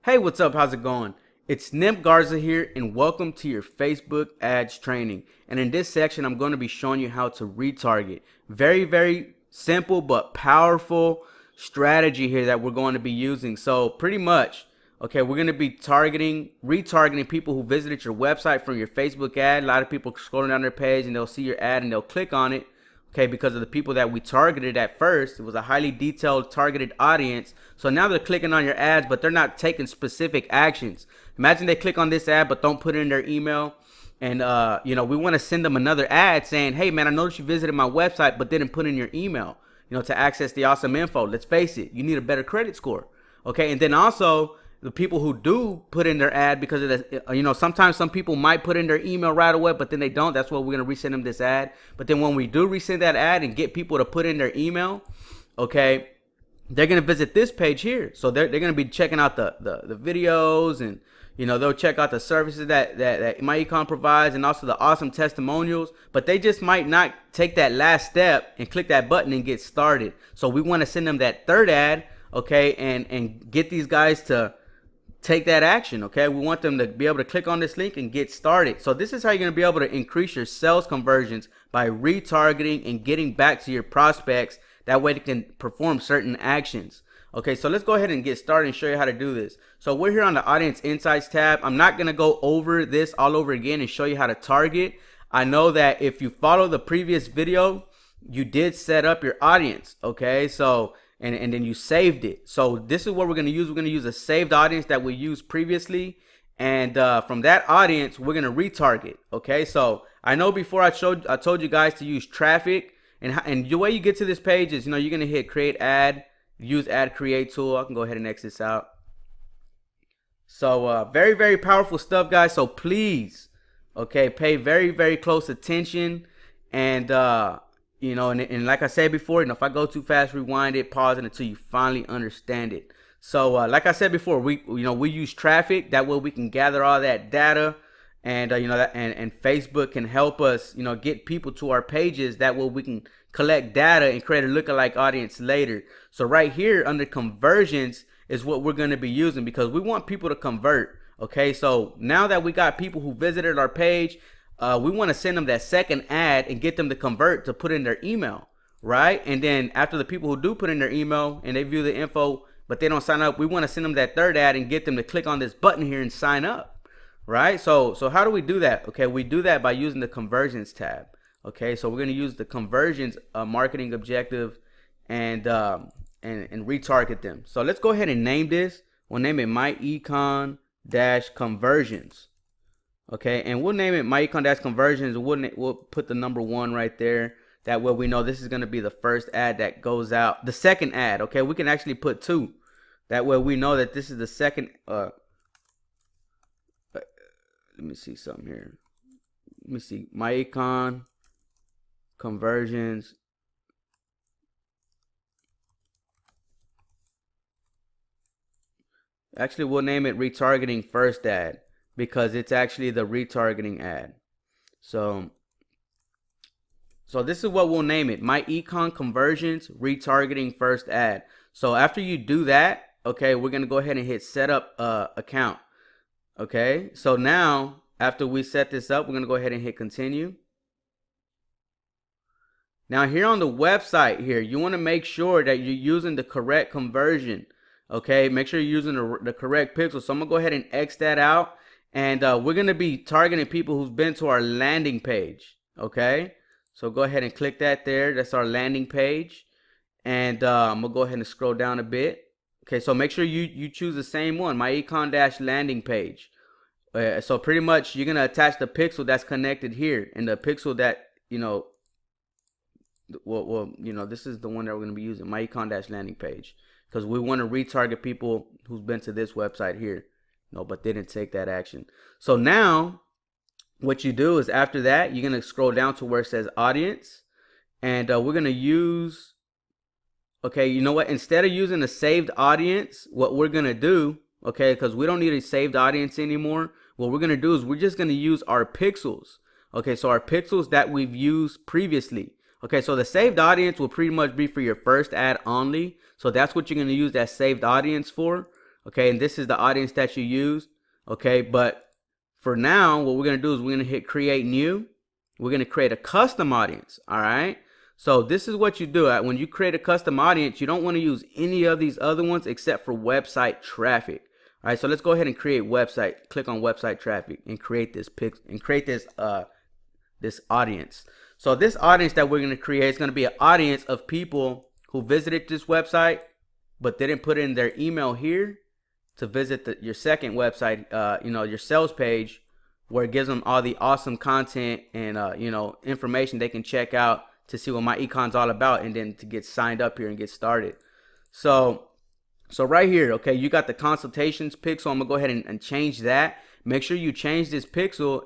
Hey, what's up? How's it going? It's Nimp Garza here, and welcome to your Facebook ads training. And in this section, I'm going to be showing you how to retarget. Very simple but powerful strategy here that we're going to be using. So pretty much, okay, we're going to be retargeting people who visited your website from your Facebook ad. A lot of people scrolling down their page and they'll see your ad and they'll click on it. Okay, because of the people that we targeted at first. It was a highly detailed targeted audience. So now they're clicking on your ads, but they're not taking specific actions. Imagine they click on this ad, but don't put in their email. And, we want to send them another ad saying, hey, man, I noticed you visited my website, but didn't put in your email, to access the awesome info. Let's face it, you need a better credit score. Okay, and then also, the people who do put in their ad, because of the, sometimes some people might put in their email right away, but then they don't. That's why we're going to resend them this ad. But then when we do resend that ad and get people to put in their email, okay, they're going to visit this page here. So they're going to be checking out the videos, and, they'll check out the services that MyEcon provides, and also the awesome testimonials. But they just might not take that last step and click that button and get started. So we want to send them that third ad, okay, and get these guys to take that action. Okay, we want them to be able to click on this link and get started. So this is how you're going to be able to increase your sales conversions, by retargeting and getting back to your prospects. That way they can perform certain actions. Okay, so let's go ahead and get started and show you how to do this. So we're here on the Audience Insights tab. I'm not going to go over this all over again and show you how to target. I know that if you follow the previous video, you did set up your audience. Okay, so and then you saved it. So this is what we're going to use. We're going to use a saved audience that we used previously. And from that audience, we're going to retarget. Okay, so I know before I told you guys to use traffic. And the way you get to this page is, you're going to hit create ad, use ad create tool. I can go ahead and X this out. So very powerful stuff, guys. So please, okay, pay very close attention. And and like I said before, if I go too fast, rewind it, pause it until you finally understand it. So like I said before, we use traffic. That way we can gather all that data, and and Facebook can help us get people to our pages. That way we can collect data and create a lookalike audience later. So right here under conversions is what we're going to be using, because we want people to convert. Okay, so now that we got people who visited our page, we want to send them that second ad and get them to convert to put in their email, right? And then after the people who do put in their email and they view the info, but they don't sign up, we want to send them that third ad and get them to click on this button here and sign up, right? So how do we do that? Okay, we do that by using the conversions tab. Okay, so we're going to use the conversions marketing objective and retarget them. So let's go ahead and name this. We'll name it MyEcon-conversions. Okay, and we'll name it MyEcon-conversions. We'll put the number 1 right there. That way we know this is going to be the first ad that goes out. The second ad, okay, we can actually put 2. That way we know that this is the second. Let me see something here. Let me see. MyEcon-conversions. Actually, we'll name it retargeting first ad, because it's actually the retargeting ad. So this is what we'll name it. MyEcon-conversions retargeting first ad. So after you do that, okay, we're going to go ahead and hit set up account. Okay, so now after we set this up, we're going to go ahead and hit continue. Now here on the website here, you want to make sure that you're using the correct conversion. Okay, make sure you're using the correct pixel. So I'm going to go ahead and X that out. And we're going to be targeting people who've been to our landing page. Okay, so go ahead and click that there. That's our landing page. And I'm going to go ahead and scroll down a bit. Okay, so make sure you choose the same one, MyEcon-landing page. So pretty much you're going to attach the pixel that's connected here. And the pixel that, this is the one that we're going to be using, MyEcon-landing page. Because we want to retarget people who's been to this website here. But they didn't take that action. So now what you do is after that, you're going to scroll down to where it says audience. And we're going to use, okay, you know what? Instead of using a saved audience, what we're going to do, okay, because we don't need a saved audience anymore. What we're going to do is we're just going to use our pixels. Okay, so our pixels that we've used previously. Okay, so the saved audience will pretty much be for your first ad only. So that's what you're going to use that saved audience for. okay, and this is the audience that you used, okay. But for now, what we're gonna do is we're gonna hit create new. We're gonna create a custom audience, all right. So this is what you do. When you create a custom audience, you don't want to use any of these other ones except for website traffic. All right, so let's go ahead and create website. Click on website traffic and create this this audience. So this audience that we're going to create is going to be an audience of people who visited this website but didn't put in their email here to visit your second website, your sales page, where it gives them all the awesome content and information they can check out to see what my econ's all about, and then to get signed up here and get started. So right here, okay, you got the consultations pixel. I'm gonna go ahead and change that. Make sure you change this pixel.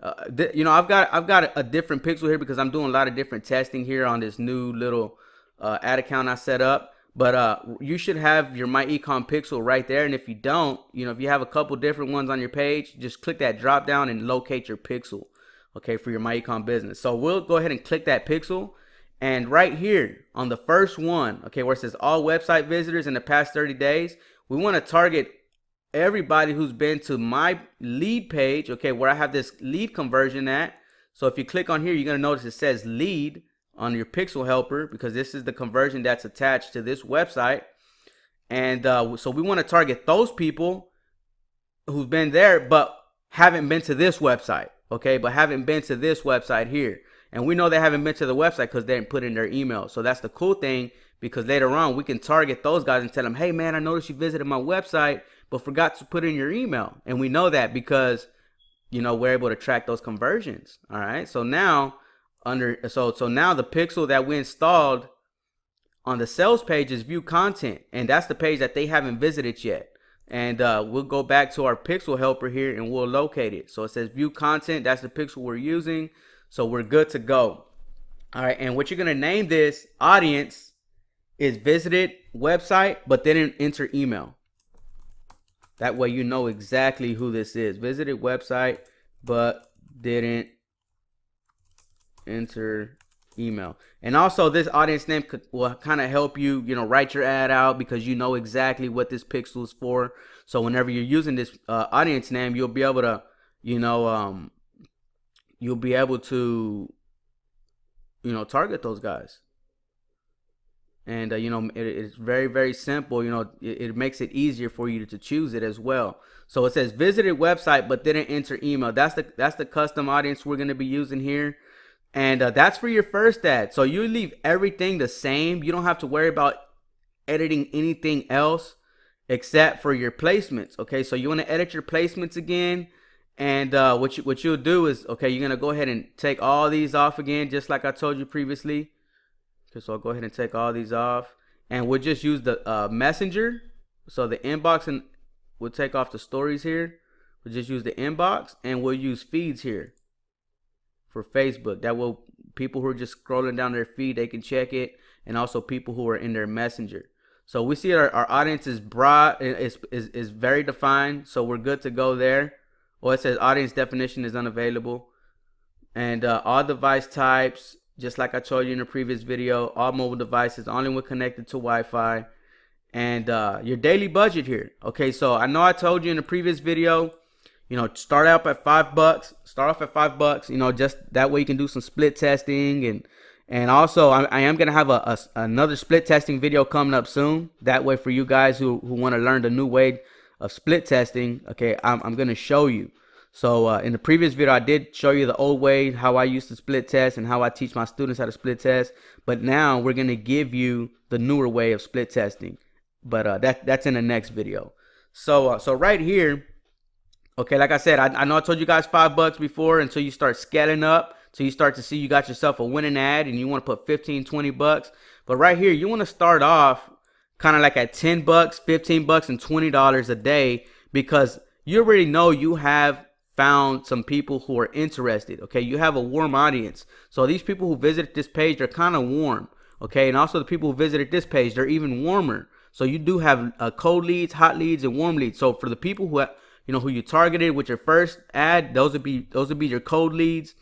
I've got a different pixel here because I'm doing a lot of different testing here on this new little ad account I set up. But you should have your My Econ pixel right there. And if you don't, if you have a couple different ones on your page, just click that drop down and locate your pixel, okay, for your My Econ business. So we'll go ahead and click that pixel. And right here on the first one, okay, where it says all website visitors in the past 30 days, we want to target everybody who's been to my lead page, okay, where I have this lead conversion at. So if you click on here, you're going to notice it says lead on your pixel helper, because this is the conversion that's attached to this website. And so we want to target those people who've been there but haven't been to this website, okay, but haven't been to this website here. And we know they haven't been to the website because they didn't put in their email. So that's the cool thing, because later on we can target those guys and tell them, hey man, I noticed you visited my website but forgot to put in your email. And we know that because we're able to track those conversions. All right, so now so now the pixel that we installed on the sales page is view content, and that's the page that they haven't visited yet. And we'll go back to our pixel helper here and we'll locate it. So it says view content, that's the pixel we're using. So we're good to go. All right, and what you're gonna name this audience is visited website but didn't enter email. That way you know exactly who this is. Visited website but didn't enter email. And also this audience name will kind of help you, write your ad out, because you know exactly what this pixel is for. So whenever you're using this audience name, you'll be able to, target those guys. And it's very, very simple. It makes it easier for you to choose it as well. So it says visited website but didn't enter email. That's the custom audience we're going to be using here. And that's for your first ad. So you leave everything the same. You don't have to worry about editing anything else except for your placements. Okay, so you want to edit your placements again. And what you'll do is, okay, you're going to go ahead and take all these off again, just like I told you previously. Okay, so I'll go ahead and take all these off. And we'll just use the messenger. So the inbox, and we'll take off the stories here. We'll just use the inbox, and we'll use feeds here for Facebook. That will, people who are just scrolling down their feed, they can check it, and also people who are in their messenger. So we see our audience is broad, is very defined, so we're good to go there. Well, it says audience definition is unavailable, and all device types, just like I told you in the previous video, all mobile devices, only when connected to Wi-Fi, and your daily budget here. Okay, so I know I told you in the previous video, start out at $5. Start off at $5. Just that way you can do some split testing, and also I am gonna have another split testing video coming up soon. That way, for you guys who want to learn the new way of split testing, okay, I'm gonna show you. So in the previous video, I did show you the old way, how I used to split test and how I teach my students how to split test. But now we're gonna give you the newer way of split testing. But that's in the next video. So right here. Okay, like I said, I know I told you guys $5 before, until you start scaling up, so you start to see you got yourself a winning ad and you want to put $15-20. But right here, you want to start off kind of like at $10, $15, and $20 a day, because you already know you have found some people who are interested. Okay, you have a warm audience. So these people who visited this page, they're kind of warm. Okay, and also the people who visited this page, they're even warmer. So you do have cold leads, hot leads, and warm leads. So for the people who who you targeted with your first ad, those would be your cold leads,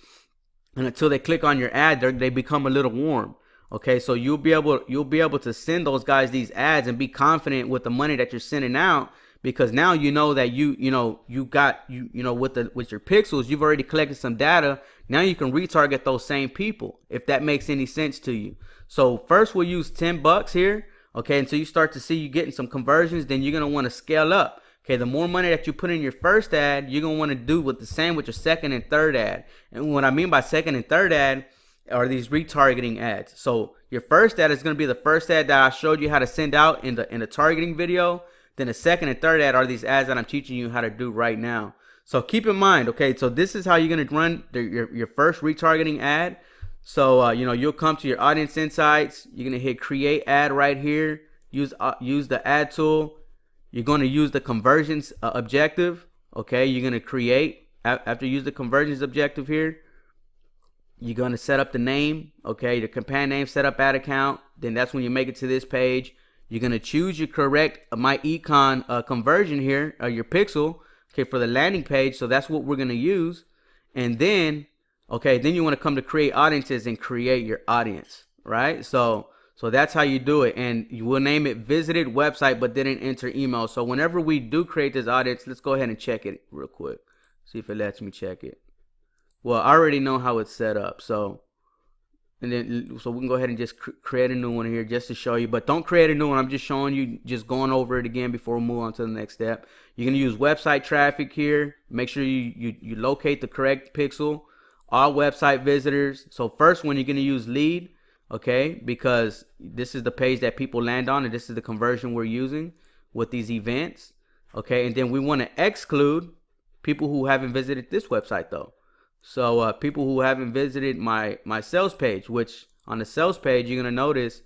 and until they click on your ad, they become a little warm. Okay, so you'll be able to send those guys these ads and be confident with the money that you're sending out, because now you know that you know with your pixels, you've already collected some data. Now you can retarget those same people, if that makes any sense to you. So first we'll use $10 here. Okay, until you start to see you getting some conversions, then you're gonna want to scale up. Okay, the more money that you put in your first ad, you're gonna want to do with the same with your second and third ad. And what I mean by second and third ad are these retargeting ads. So your first ad is gonna be the first ad that I showed you how to send out in the targeting video. Then the second and third ad are these ads that I'm teaching you how to do right now. So keep in mind, okay, so this is how you're gonna run your first retargeting ad. So you'll come to your audience insights. You're gonna hit create ad right here. Use the ad tool. You're gonna use the conversions objective. Okay, you're gonna create after you use the conversions objective here. You're gonna set up the name. Okay, the campaign name, set up ad account. Then that's when you make it to this page. You're gonna choose your correct my econ conversion here, your pixel. Okay, for the landing page. So that's what we're gonna use, and then. Okay, then you want to come to create audiences and create your audience, right? So that's how you do it, and you will name it visited website, but didn't enter email. So whenever we do create this audience, let's go ahead and check it real quick. See if it lets me check it. Well, I already know how it's set up, so we can go ahead and just create a new one here just to show you. But don't create a new one. I'm just showing you, just going over it again before we move on to the next step. You're gonna use website traffic here. Make sure you locate the correct pixel. All website visitors. So first one, you're going to use lead, okay, because this is the page that people land on, and this is the conversion we're using with these events, okay. And then we want to exclude people who haven't visited this website though. So people who haven't visited my sales page, which on the sales page you're going to notice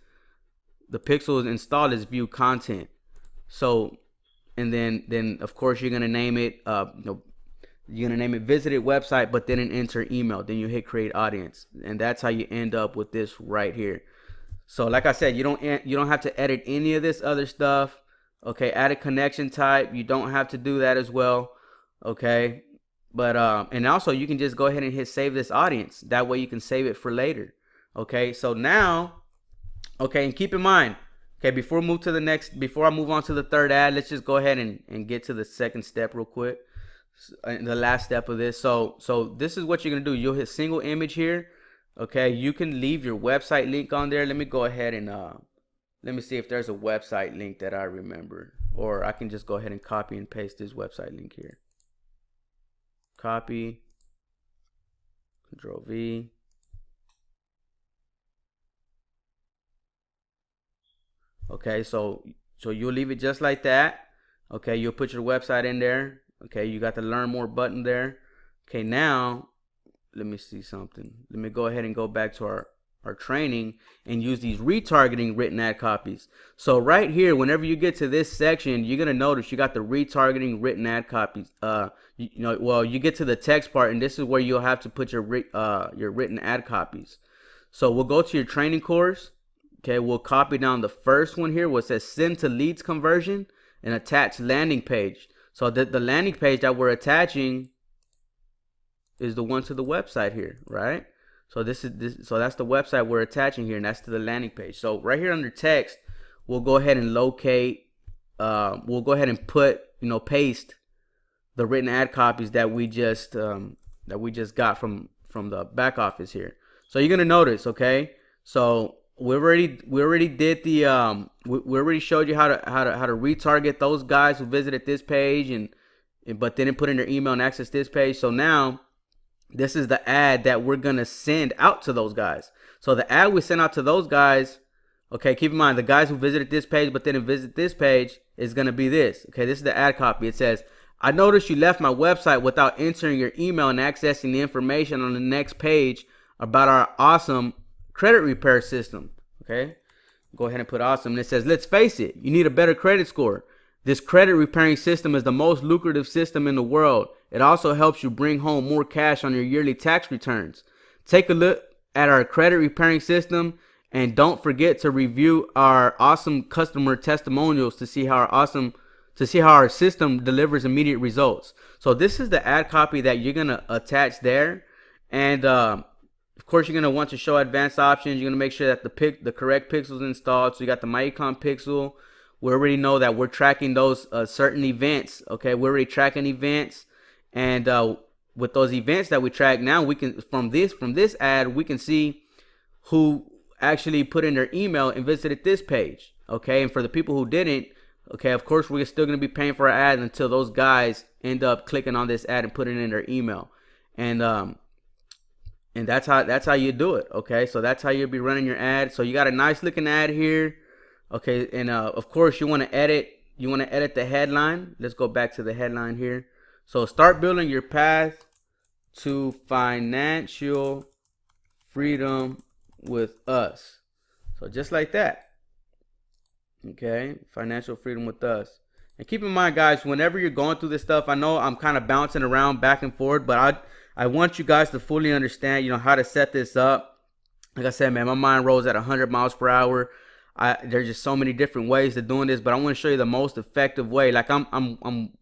the pixel is installed as view content. So and then of course you're going to name it you're gonna name it visited website, but then enter email. Then you hit create audience, and that's how you end up with this right here. So like I said, you don't have to edit any of this other stuff. Okay, add a connection type. You don't have to do that as well. Okay, but and also you can just go ahead and hit save this audience. That way you can save it for later. Okay, so now, okay, and keep in mind, okay, before I move on to the third ad, let's just go ahead and get to the second step real quick. The last step of this. So this is what you're gonna do. You'll hit single image here. Okay, you can leave your website link on there. Let me go ahead and let me see if there's a website link that I remember, or I can just go ahead and copy and paste this website link here. Copy, Control V. Okay, so you'll leave it just like that. Okay, you'll put your website in there. Okay, you got the learn more button there. Okay, now let me see something. Let me go ahead and go back to our training and use these retargeting written ad copies. So right here, whenever you get to this section, you're gonna notice you got the retargeting written ad copies. You get to the text part, and this is where you'll have to put your written ad copies. So we'll go to your training course. Okay, we'll copy down the first one here where it says send to leads conversion and attach landing page. So the landing page that we're attaching is the one to the website here, right? So so that's the website we're attaching here, and that's to the landing page. So right here under text, we'll go ahead and locate. We'll go ahead and put, paste the written ad copies that we just got from the back office here. So you're gonna notice, okay? So we already did the we already showed you how to retarget those guys who visited this page but didn't put in their email and access this page. So now this is the ad that we're gonna send out to those guys. So the ad we send out to those guys, okay, keep in mind the guys who visited this page but didn't visit this page is gonna be this. Okay, this is the ad copy. It says, I noticed you left my website without entering your email and accessing the information on the next page about our awesome credit repair system. Okay, go ahead and put awesome, and it says, let's face it, you need a better credit score. This credit repairing system is the most lucrative system in the world. It also helps you bring home more cash on your yearly tax returns. Take a look at our credit repairing system, and don't forget to review our awesome customer testimonials to see how our system delivers immediate results. So this is the ad copy that you're gonna attach there, and of course, you're gonna want to show advanced options. You're gonna make sure that the correct pixels installed. So you got the My Econ pixel. We already know that we're tracking those certain events. Okay, we're already tracking events, and with those events that we track now, we can from this ad we can see who actually put in their email and visited this page. Okay, and for the people who didn't, okay, of course we're still gonna be paying for our ad until those guys end up clicking on this ad and putting in their email, and that's how you do it. Okay, so that's how you'll be running your ad. So you got a nice looking ad here. Okay, and of course you want to edit the headline. Let's go back to the headline here. So start building your path to financial freedom with us. So just like that. Okay, financial freedom with us. And keep in mind, guys, whenever you're going through this stuff, I know I'm kind of bouncing around back and forth, but I want you guys to fully understand, how to set this up. Like I said, man, my mind rolls at 100 miles per hour. There's just so many different ways to doing this, but I want to show you the most effective way. Like I'm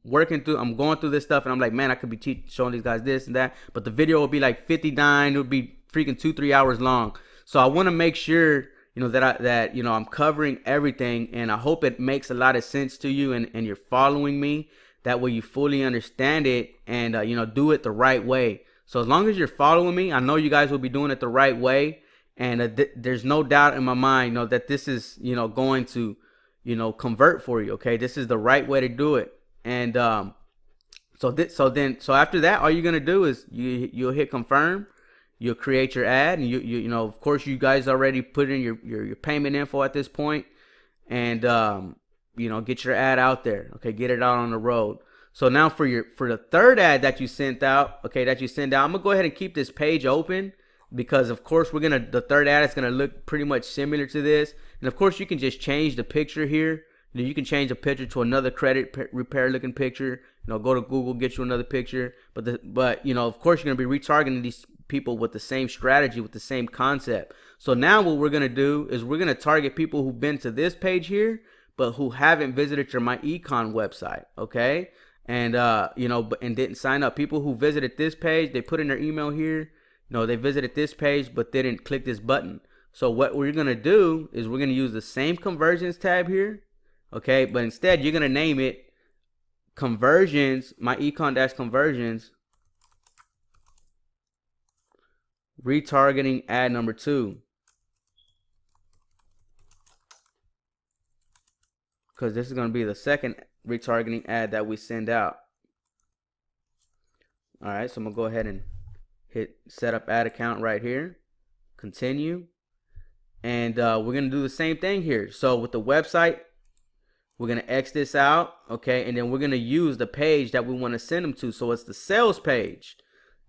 going through this stuff, and I'm like, man, I could be showing these guys this and that, but the video will be like 59. It would be freaking 2-3 hours long. So I want to make sure that I'm covering everything, and I hope it makes a lot of sense to you, and you're following me. That way you fully understand it, and do it the right way. So as long as you're following me, I know you guys will be doing it the right way. And there's no doubt in my mind, that this is, going to, convert for you. Okay, this is the right way to do it. And so after that, all you're gonna do is you'll hit confirm. You'll create your ad, and you of course you guys already put in your payment info at this point, and get your ad out there. Okay, get it out on the road. So now for the third ad that you sent out, I'm gonna go ahead and keep this page open, because of course the third ad is gonna look pretty much similar to this. And of course you can just change the picture here. You can change the picture to another credit repair looking picture. Go to Google, get you another picture. But of course you're gonna be retargeting these people with the same strategy, with the same concept. So now what we're gonna do is we're gonna target people who've been to this page here, but who haven't visited your My Econ website. Okay, and and didn't sign up. People who visited this page, they put in their email here. They visited this page but didn't click this button. So what we're gonna do is we're gonna use the same conversions tab here, okay? But instead you're gonna name it conversions, My Econ conversions, retargeting ad number 2, because this is gonna be the second retargeting ad that we send out. All right, so I'm gonna go ahead and hit set up ad account right here, continue, and we're gonna do the same thing here. So with the website, we're gonna X this out, okay, and then we're gonna use the page that we want to send them to. So it's the sales page,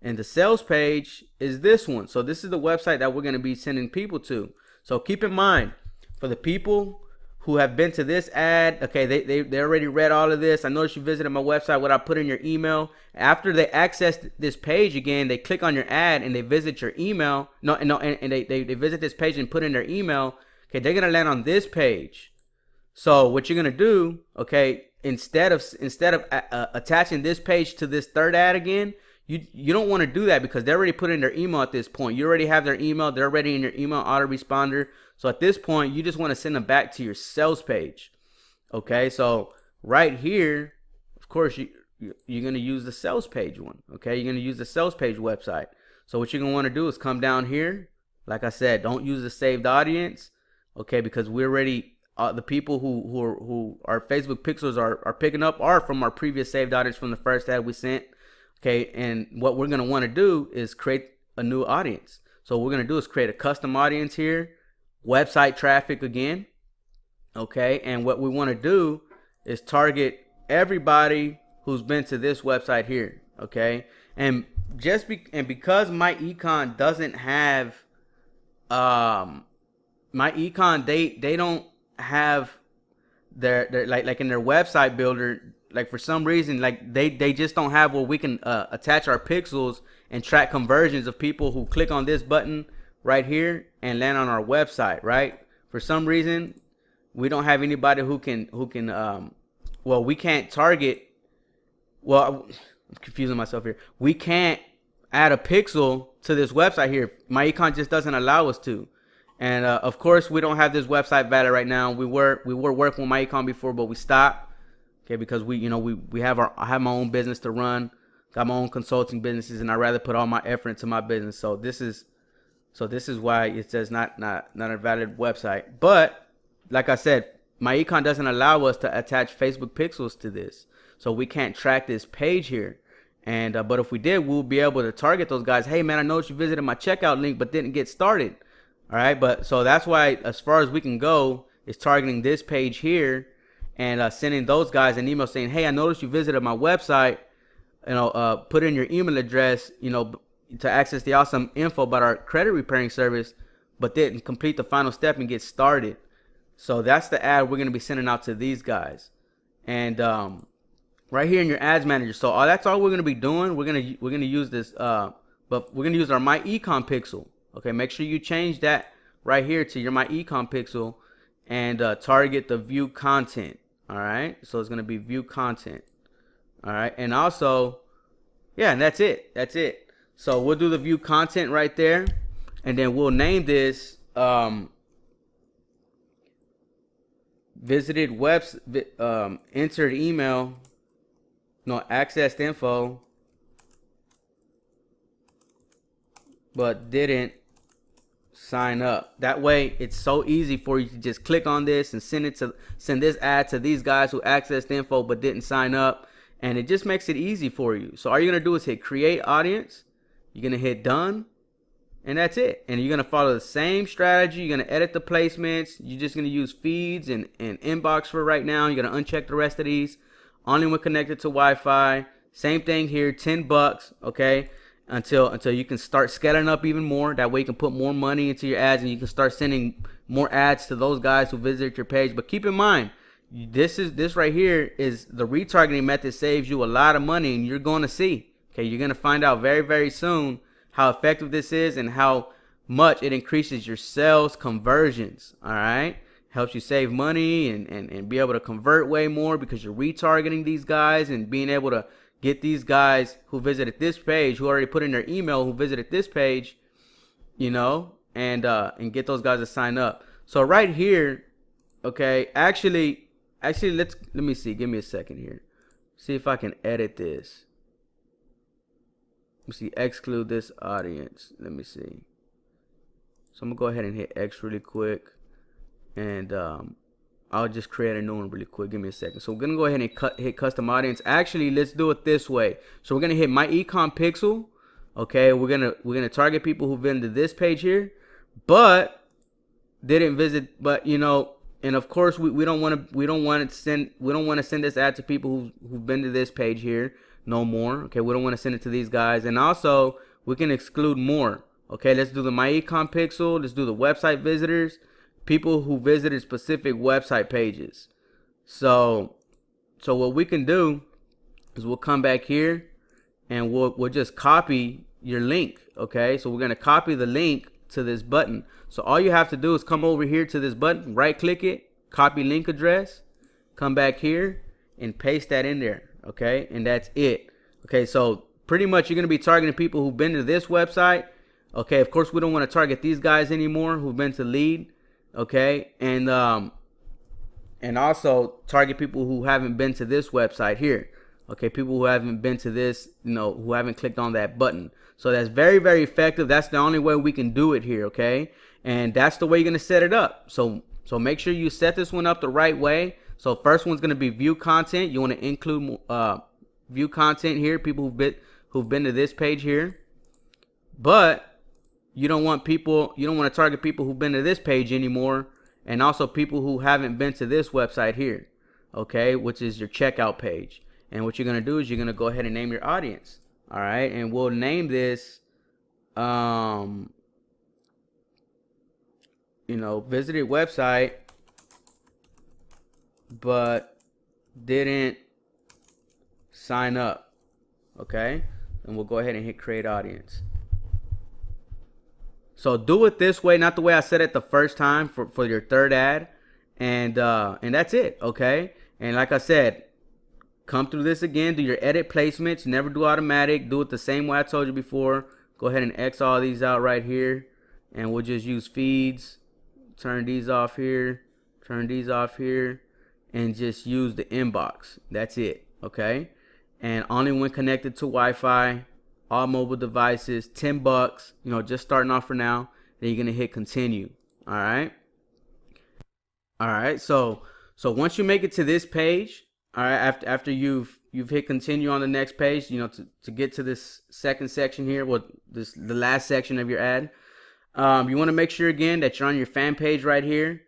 and the sales page is this one. So this is the website that we're gonna be sending people to. So keep in mind, for the people who have been to this ad, okay, they already read all of this. I noticed you visited my website, what I put in your email. After they access this page again, they click on your ad and they visit your email. And they visit this page and put in their email. Okay, they're gonna land on this page. So what you're gonna do, okay, instead of attaching this page to this third ad again, you don't want to do that, because they already put in their email at this point. You already have their email. They're already in your email autoresponder. So at this point, you just want to send them back to your sales page. Okay, so right here, of course, you're going to use the sales page one. Okay, you're going to use the sales page website. So what you're going to want to do is come down here. Like I said, don't use the saved audience. Okay, because we're already the people who our Facebook pixels are picking up are from our previous saved audience from the first ad we sent. Okay, and what we're going to want to do is create a new audience. So what we're going to do is create a custom audience here, website traffic again. Okay, and what we want to do is target everybody who's been to this website here. Okay, and because My Econ doesn't have My Econ, they don't have their like in their website builder, like for some reason, like they just don't have where we can attach our pixels and track conversions of people who click on this button right here and land on our website, right? For some reason, we don't have anybody who can we can't target. Well, I'm confusing myself here. We can't add a pixel to this website here. My econ just doesn't allow us to. And of course, we don't have this website valid right now. We were working with my econ before, but we stopped. Okay, because I have my own business to run, got my own consulting businesses, and I'd rather put all my effort into my business. So this is why it says not a valid website. But like I said, my econ doesn't allow us to attach Facebook pixels to this, so we can't track this page here. And but if we did, we'll be able to target those guys. Hey man, I noticed you visited my checkout link but didn't get started. All right, but so that's why as far as we can go is targeting this page here and sending those guys an email saying, hey, I noticed you visited my website. Put in your email address, to access the awesome info about our credit repairing service, but didn't complete the final step and get started. So that's the ad we're going to be sending out to these guys. And right here in your ads manager. So that's all we're going to be doing. We're going to use this, but we're going to use our My Econ pixel. Okay, make sure you change that right here to your My Econ pixel and target the view content. All right, so it's going to be view content. All right, and also, yeah, and that's it. That's it. So we'll do the view content right there, and then we'll name this visited webs entered email, no, accessed info, but didn't sign up. That way it's so easy for you to just click on this and send this ad to these guys who accessed info but didn't sign up, and it just makes it easy for you. So all you're gonna do is hit create audience, you're gonna hit done, and that's it. And you're gonna follow the same strategy. You're gonna edit the placements. You're just gonna use feeds and inbox for right now. You're gonna uncheck the rest of these only when connected to Wi-Fi. Same thing here, $10, okay, until you can start scaling up even more. That way you can put more money into your ads and you can start sending more ads to those guys who visit your page. But keep in mind, this right here is the retargeting method. Saves you a lot of money, and you're going to see, okay, you're going to find out very, very soon how effective this is and how much it increases your sales conversions. All right, helps you save money and be able to convert way more because you're retargeting these guys and being able to get these guys who visited this page, who already put in their email, who visited this page, and get those guys to sign up. So right here, okay, actually let me see. Give me a second here. See if I can edit this. Let me see. Exclude this audience. Let me see. So I'm gonna go ahead and hit X really quick, and I'll just create a new one really quick. Give me a second. So we're gonna go ahead and hit custom audience. Actually, let's do it this way. So we're gonna hit My Econ pixel. Okay, we're gonna target people who've been to this page here, but didn't visit. But and of course we don't want to send this ad to people who've been to this page here no more. Okay, we don't want to send it to these guys. And also we can exclude more. Okay, let's do the My Econ pixel. Let's do the website visitors. People who visited specific website pages. So what we can do is we'll come back here and we'll just copy your link. Okay, so we're gonna copy the link to this button. So all you have to do is come over here to this button, right click it, copy link address, come back here and paste that in there. Okay, and that's it. Okay, so pretty much you're gonna be targeting people who've been to this website. Okay, of course we don't want to target these guys anymore who've been to lead. Okay, and also target people who haven't been to this website here. Okay, people who haven't been to this, who haven't clicked on that button. So that's very, very effective. That's the only way we can do it here. Okay, and that's the way you're gonna set it up. So make sure you set this one up the right way. So first one's gonna be view content. You want to include view content here, people who've been to this page here, but you don't want to target people who've been to this page anymore, and also people who haven't been to this website here, okay, which is your checkout page. And what you're going to do is you're going to go ahead and name your audience. All right, and we'll name this visited website but didn't sign up. Okay, and we'll go ahead and hit create audience. So do it this way, not the way I said it the first time for your third ad, and that's it. Okay, and like I said, come through this again, do your edit placements. Never do automatic. Do it the same way I told you before. Go ahead and X all these out right here, and we'll just use feeds. Turn these off here, turn these off here, and just use the inbox. That's it, okay? And only when connected to Wi-Fi, all mobile devices, $10, you know, just starting off for now. Then you're gonna hit continue. All right. All right. So once you make it to this page, all right, after you've hit continue on the next page, you know, to get to this second section here, the last section of your ad. You want to make sure again that you're on your fan page right here,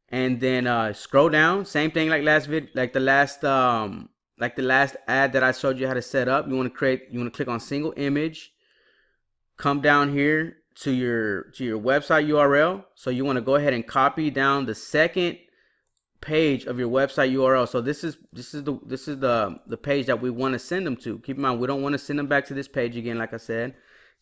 and then scroll down. Same thing like the last ad that I showed you how to set up. You want to click on single image. Come down here to your website URL. So you want to go ahead and copy down the second page of your website URL. So this is the page that we want to send them to. Keep in mind, we don't want to send them back to this page again, like I said,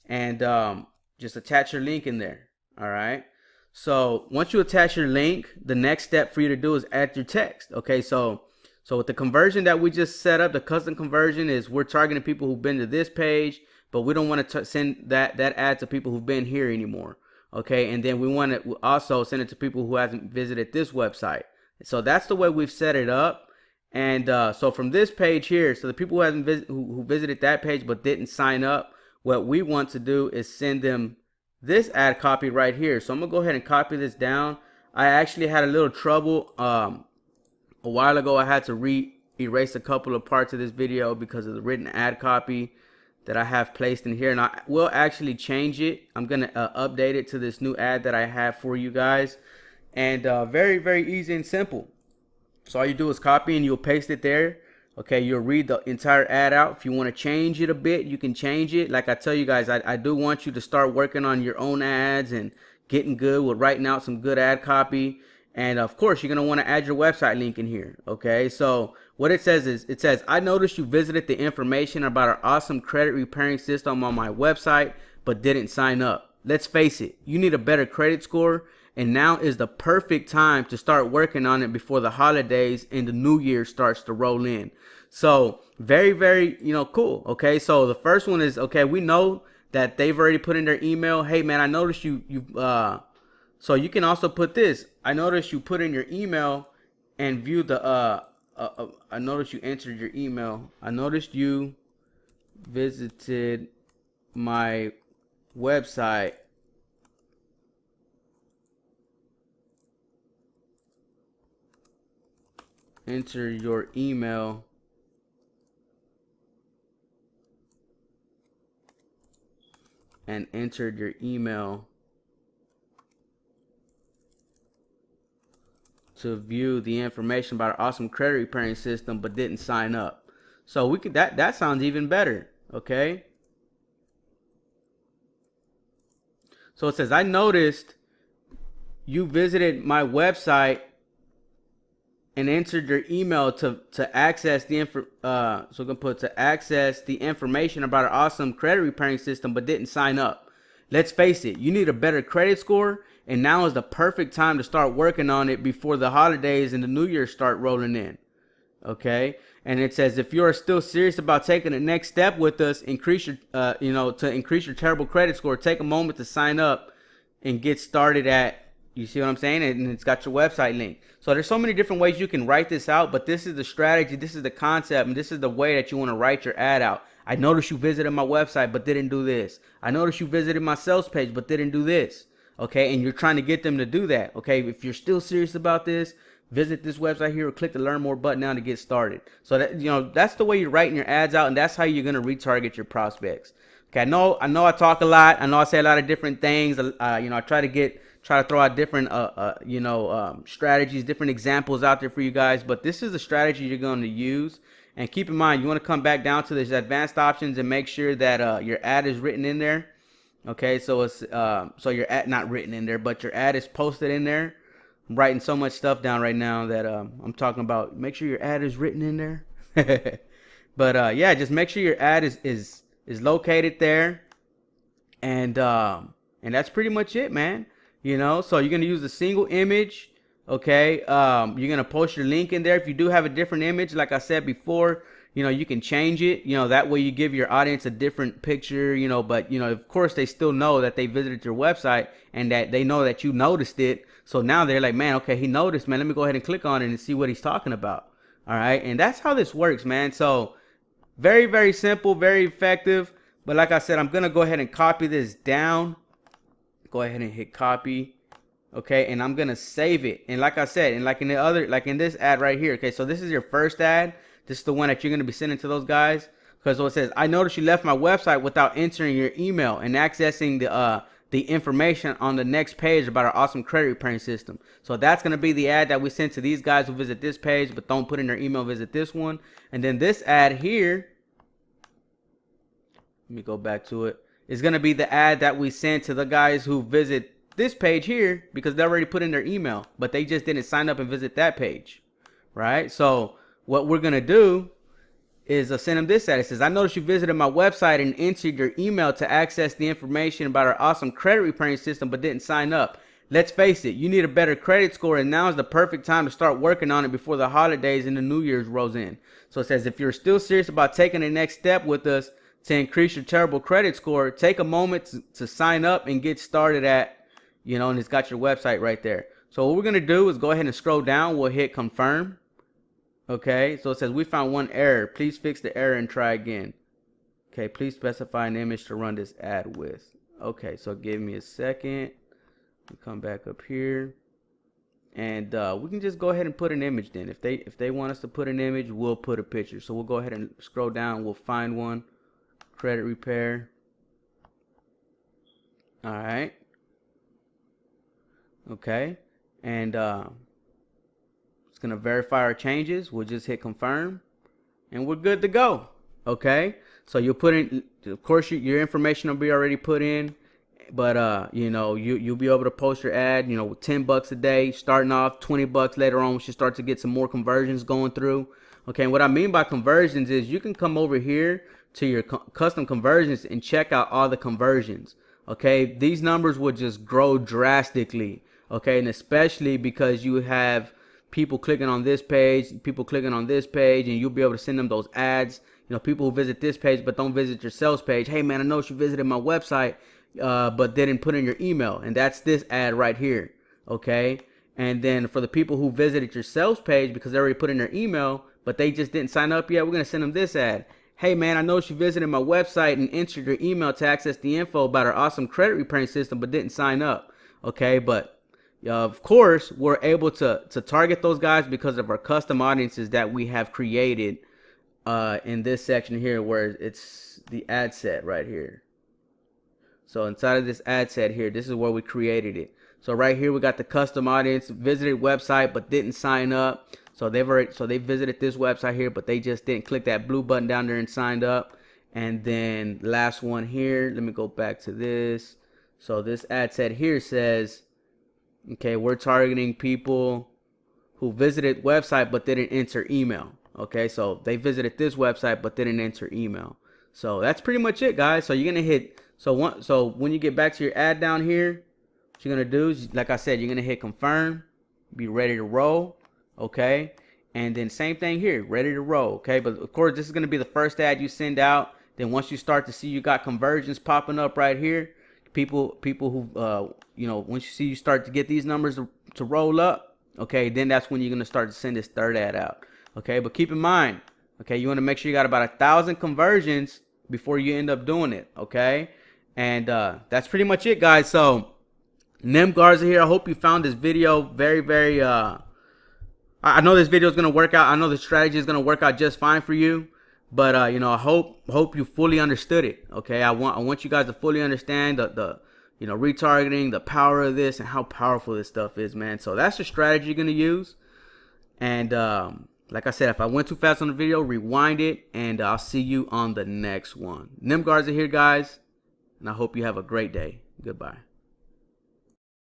and just attach your link in there. All right. So once you attach your link, the next step for you to do is add your text. Okay. So with the conversion that we just set up, the custom conversion is we're targeting people who've been to this page, but we don't want to send that ad to people who've been here anymore. Okay. And then we want to also send it to people who hasn't visited this website. So that's the way we've set it up. And so from this page here, so the people who visited that page but didn't sign up, what we want to do is send them this ad copy right here. So I'm gonna go ahead and copy this down. I actually had a little trouble a while ago. I had to erase a couple of parts of this video because of the written ad copy that I have placed in here, and I will actually change it. I'm gonna update it to this new ad that I have for you guys, and very, very easy and simple. So all you do is copy and you'll paste it there. Okay, you'll read the entire ad out. If you want to change it a bit, you can change it. Like I tell you guys, I do want you to start working on your own ads and getting good with writing out some good ad copy. And of course, you're going to want to add your website link in here. Okay, so what it says is, I noticed you visited the information about our awesome credit repairing system on my website, but didn't sign up. Let's face it, you need a better credit score. And now is the perfect time to start working on it before the holidays and the new year starts to roll in. So very, very, cool. Okay. So the first one is, okay, we know that they've already put in their email. Hey man, I noticed so you can also put this. I noticed you put in your email and view the, I noticed you entered your email. I noticed you visited my website. Enter your email and entered your email to view the information about our awesome credit repairing system, but didn't sign up. So we could that sounds even better. Okay. So it says, I noticed you visited my website and entered your email to access the so we're gonna put to access the information about our awesome credit repairing system, but didn't sign up. Let's face it, you need a better credit score, and now is the perfect time to start working on it before the holidays and the new year start rolling in. Okay, and it says if you are still serious about taking the next step with us, increase your to increase your terrible credit score, take a moment to sign up and get started at. You see what I'm saying? And it's got your website link. So there's so many different ways you can write this out, but this is the strategy, this is the concept, and this is the way that you want to write your ad out. I noticed you visited my website, but didn't do this. I noticed you visited my sales page, but didn't do this. Okay, and you're trying to get them to do that. Okay, if you're still serious about this, visit this website here or click the learn more button now to get started. So that that's the way you're writing your ads out, and that's how you're gonna retarget your prospects. Okay, I know I talk a lot. I know I say a lot of different things. I try to throw out different strategies, different examples out there for you guys, but this is the strategy you're going to use. And keep in mind, you want to come back down to these advanced options and make sure that your ad is written in there. Okay, so it's so your ad not written in there, but your ad is posted in there. I'm writing so much stuff down right now that I'm talking about. Make sure your ad is written in there. But yeah, just make sure your ad is located there, and that's pretty much it, man. So you're going to use a single image. Okay. You're going to post your link in there. If you do have a different image, like I said before, you can change it, that way you give your audience a different picture, but, of course they still know that they visited your website and that they know that you noticed it. So now they're like, man, okay, he noticed, man, let me go ahead and click on it and see what he's talking about. All right. And that's how this works, man. So very, very simple, very effective. But like I said, I'm going to go ahead and copy this down. Go ahead and hit copy. Okay. And I'm going to save it. And like I said, and like in the other, like in this ad right here. Okay. So this is your first ad. This is the one that you're going to be sending to those guys. Because it says, I noticed you left my website without entering your email and accessing the information on the next page about our awesome credit repair system. So that's going to be the ad that we send to these guys who visit this page but don't put in their email, visit this one. And then this ad here, let me go back to it, is going to be the ad that we send to the guys who visit this page here because they already put in their email, but they just didn't sign up and visit that page, right? So what we're going to do is send them this ad. It says, I noticed you visited my website and entered your email to access the information about our awesome credit repairing system but didn't sign up. Let's face it, you need a better credit score, and now is the perfect time to start working on it before the holidays and the New Year's rolls in. So it says, if you're still serious about taking the next step with us to increase your terrible credit score, take a moment to sign up and get started at, and it's got your website right there. So what we're going to do is go ahead and scroll down. We'll hit confirm. Okay, so it says we found one error. Please fix the error and try again. Okay, please specify an image to run this ad with. Okay, so give me a second. Come back up here, and we can just go ahead and put an image then. If they want us to put an image, we'll put a picture. So we'll go ahead and scroll down. We'll find one. Credit repair. All right. Okay, and it's going to verify our changes. We'll just hit confirm and we're good to go. Okay. So you'll put in, of course, your information will be already put in, but, you'll be able to post your ad, with $10 a day, starting off $20 later on. We should start to get some more conversions going through. Okay. And what I mean by conversions is you can come over here to your custom conversions and check out all the conversions. Okay. These numbers will just grow drastically. Okay. And especially because you have people clicking on this page, people clicking on this page, and you'll be able to send them those ads. People who visit this page but don't visit your sales page. Hey man, I know you visited my website, but didn't put in your email, and that's this ad right here. Okay, and then for the people who visited your sales page because they already put in their email, but they just didn't sign up yet, we're gonna send them this ad. Hey man, I know you visited my website and entered your email to access the info about our awesome credit repairing system, but didn't sign up. Okay, but of course, we're able to target those guys because of our custom audiences that we have created in this section here, where it's the ad set right here. So inside of this ad set here, this is where we created it. So right here, we got the custom audience, visited website but didn't sign up. So they visited this website here, but they just didn't click that blue button down there and signed up. And then last one here, let me go back to this. So this ad set here says, okay, we're targeting people who visited website but didn't enter email. Okay, so they visited this website but didn't enter email. So that's pretty much it, guys. So you're gonna hit so when you get back to your ad down here, what you're gonna do is, like I said, you're gonna hit confirm, be ready to roll. Okay, and then same thing here, ready to roll. Okay, but of course this is gonna be the first ad you send out. Then once you start to see you got conversions popping up right here, people who once you see you start to get these numbers to roll up, okay, then that's when you're going to start to send this third ad out. Okay, but keep in mind, okay, you want to make sure you got about 1,000 conversions before you end up doing it. Okay, and that's pretty much it, guys. So Nem Garza here. I hope you found this video very, very I know this video is going to work out. I know the strategy is going to work out just fine for you. But I hope you fully understood it. Okay, I want you guys to fully understand the retargeting, the power of this, and how powerful this stuff is, man. So that's the strategy you're gonna use. And like I said, if I went too fast on the video, rewind it, and I'll see you on the next one. Nem Garza here, guys, and I hope you have a great day. Goodbye.